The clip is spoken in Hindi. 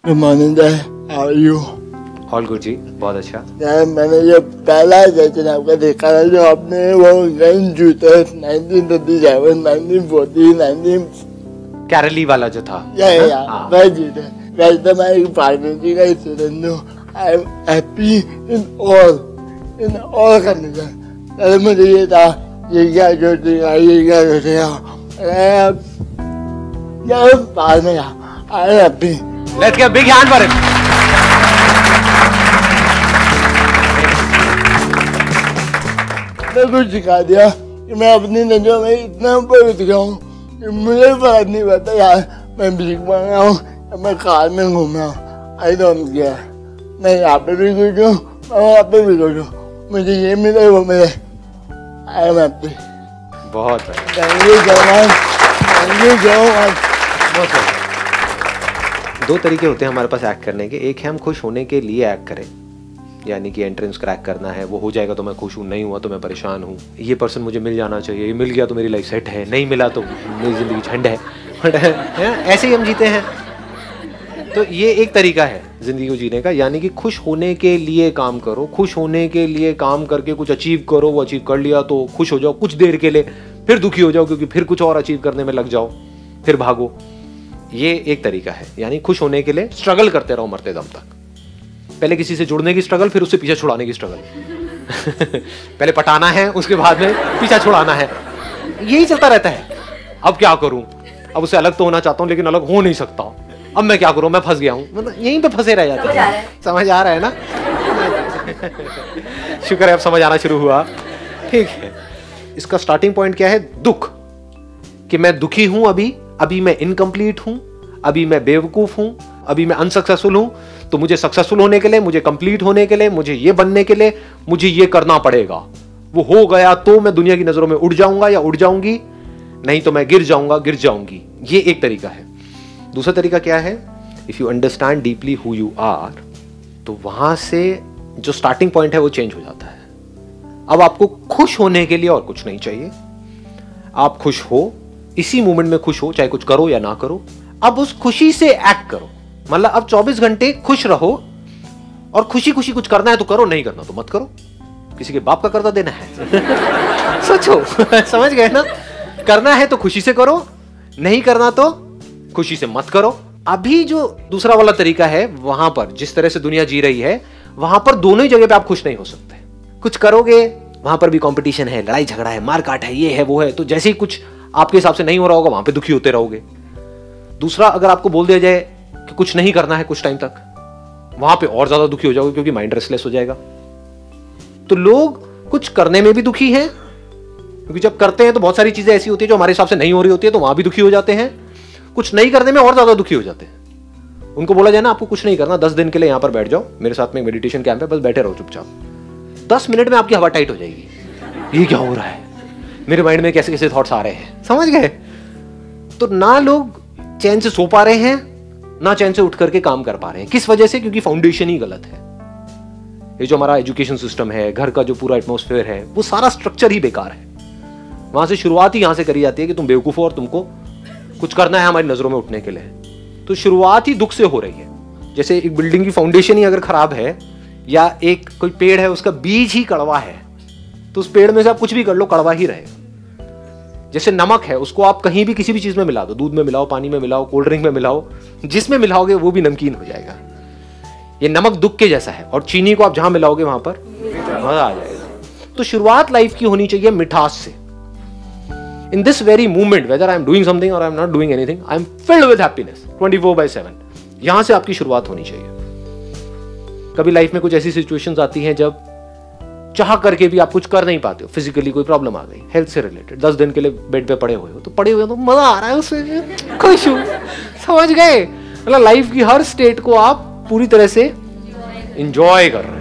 Good morning sir, how are you? All good जी, बहुत अच्छा। सर मैंने ये पहला सेशन आपका देखा था जो आपने वो गन जूते 1937, 1940, 19 कैरली वाला जो था वह जूते। वैसे मैं एक फार्मेसी का स्टूडेंट हूँ। I am happy in all condition. पहले मुझे ये था ये क्या सोचेगा, ये क्या सोचेगा, बाद में I am happy. Let's give a big hand for it. मैं कुछ सिखा दिया कि मैं अपनी नजरों में इतना ऊपर उठ गया हूँ कि मुझे फर्क नहीं पड़ता यार मैं भीख मांग रहा हूँ या मैं कार में घूम रहा हूँ। I don't care. मैं यहाँ पे भी खुश हूँ, मैं वहाँ पे भी खुश हूँ। मुझे ये मिले वो मिले, आई एम हैप्पी। बहुत thank you so much, thank you so much. बहुत। दो तरीके होते हैं हमारे पास एक्ट करने के। एक है हम खुश होने के लिए एक्ट करें, यानी कि एंट्रेंस क्रैक करना है, वो हो जाएगा तो मैं खुश हूँ, नहीं हुआ तो मैं परेशान हूँ, ये पर्सन मुझे मिल जाना चाहिए, ये मिल गया तो मेरी लाइफ सेट है, नहीं मिला तो मेरी ज़िंदगी झंड है। ऐसे ही हम जीते हैं। तो ये एक तरीका है ज़िंदगी को जीने का, यानी कि खुश होने के लिए काम करो। खुश होने के लिए काम करके कुछ अचीव करो, वो अचीव कर लिया तो खुश हो जाओ कुछ देर के लिए, फिर दुखी हो जाओ क्योंकि फिर कुछ और अचीव करने में लग जाओ, फिर भागो। ये एक तरीका है, यानी खुश होने के लिए स्ट्रगल करते रहो मरते दम तक। पहले किसी से जुड़ने की स्ट्रगल, फिर उससे पीछा छुड़ाने की स्ट्रगल। पहले पटाना है, उसके बाद में पीछा छुड़ाना है, यही चलता रहता है। अब क्या करूं, अब उससे अलग तो होना चाहता हूं लेकिन अलग हो नहीं सकता। अब मैं क्या करूं, मैं फंस गया हूं, मतलब यहीं पे फंसे रह जाते हैं। समझ आ रहा है ना? शुक्र है अब समझ आना शुरू हुआ। ठीक है, इसका स्टार्टिंग पॉइंट क्या है? दुख, कि मैं दुखी हूं, अभी मैं इनकम्प्लीट हूं, अभी मैं बेवकूफ हूं, अभी मैं अनसक्सेसफुल हूं, तो मुझे सक्सेसफुल होने के लिए, मुझे कंप्लीट होने के लिए, मुझे ये बनने के लिए मुझे ये करना पड़ेगा। वो हो गया तो मैं दुनिया की नजरों में उड़ जाऊंगा या उड़ जाऊंगी, नहीं तो मैं गिर जाऊंगा, गिर जाऊंगी। ये एक तरीका है। दूसरा तरीका क्या है? If you understand deeply who you are, तो वहां से जो स्टार्टिंग पॉइंट है वो चेंज हो जाता है। अब आपको खुश होने के लिए और कुछ नहीं चाहिए। आप खुश हो, इसी मोमेंट में खुश हो, चाहे कुछ करो या ना करो। अब उस खुशी से एक्ट करो, मतलब अब 24 घंटे खुश रहो, और खुशी खुशी कुछ करना है तो करो, नहीं करना तो मत करो। किसी के बाप का कर्जा देना है? सोचो। समझ गए ना? करना है तो खुशी से करो, नहीं करना तो खुशी से मत करो। अभी जो दूसरा वाला तरीका है, वहां पर जिस तरह से दुनिया जी रही है, वहां पर दोनों ही जगह पे आप खुश नहीं हो सकते। कुछ करोगे, वहां पर भी कंपटीशन है, लड़ाई झगड़ा है, मार काट है, ये है वो है, तो जैसे ही कुछ आपके हिसाब से नहीं हो रहा होगा, वहां पे दुखी होते रहोगे। दूसरा, अगर आपको बोल दिया जाए कि कुछ नहीं करना है कुछ टाइम तक, वहां पे और ज्यादा दुखी हो जाओगे क्योंकि माइंड रेस्टलेस हो जाएगा। तो लोग कुछ करने में भी दुखी हैं, क्योंकि जब करते हैं तो बहुत सारी चीजें ऐसी होती है जो हमारे हिसाब से नहीं हो रही होती है, तो वहां भी दुखी हो जाते हैं। कुछ नहीं करने में और ज्यादा दुखी हो जाते हैं। उनको बोला जाए ना आपको कुछ नहीं करना, 10 दिन के लिए यहां पर बैठ जाओ, मेरे साथ में मेडिटेशन कैंप है, बस बैठे रहो चुपचाप, 10 मिनट में आपकी हवा टाइट हो जाएगी। ये क्या हो रहा है, मेरे माइंड में कैसे कैसे थॉट्स आ रहे हैं। समझ गए? तो ना लोग चैन से सो पा रहे हैं, ना चैन से उठ करके काम कर पा रहे हैं। किस वजह से? क्योंकि फाउंडेशन ही गलत है। ये जो हमारा एजुकेशन सिस्टम है, घर का जो पूरा एटमॉस्फेयर है, वो सारा स्ट्रक्चर ही बेकार है। वहां से शुरुआत ही यहां से करी जाती है कि तुम बेवकूफ हो और तुमको कुछ करना है हमारी नजरों में उठने के लिए। तो शुरुआत ही दुख से हो रही है। जैसे एक बिल्डिंग की फाउंडेशन ही अगर खराब है, या एक कोई पेड़ है उसका बीज ही कड़वा है, तो उस पेड़ में से आप कुछ भी कर लो, कड़वा ही रहेगा। जैसे नमक है, उसको आप कहीं भी किसी भी चीज में मिला दो, दूध में मिलाओ, पानी में मिलाओ, कोल्ड ड्रिंक में मिलाओ, जिसमें मिलाओगे वो भी नमकीन हो जाएगा। ये नमक दुख के जैसा है, और चीनी को आप जहां मिलाओगे वहां पर मजा आ जाएगा। तो शुरुआत लाइफ की होनी चाहिए मिठास से। In this very moment, whether I am doing something और I am not doing anything, I am filled with happiness 24/7। यहां से आपकी शुरुआत होनी चाहिए। कभी लाइफ में कुछ ऐसी सिचुएशंस आती हैं जब चाह करके भी आप कुछ कर नहीं पाते हो, फिजिकली कोई प्रॉब्लम आ गई, हेल्थ से रिलेटेड, 10 दिन के लिए बेड पे पड़े हुए हो, तो पड़े हुए तो मजा आ रहा है उसमें, खुश हूं। समझ गए? मतलब लाइफ की हर स्टेट को आप पूरी तरह से एंजॉय कर रहे हैं।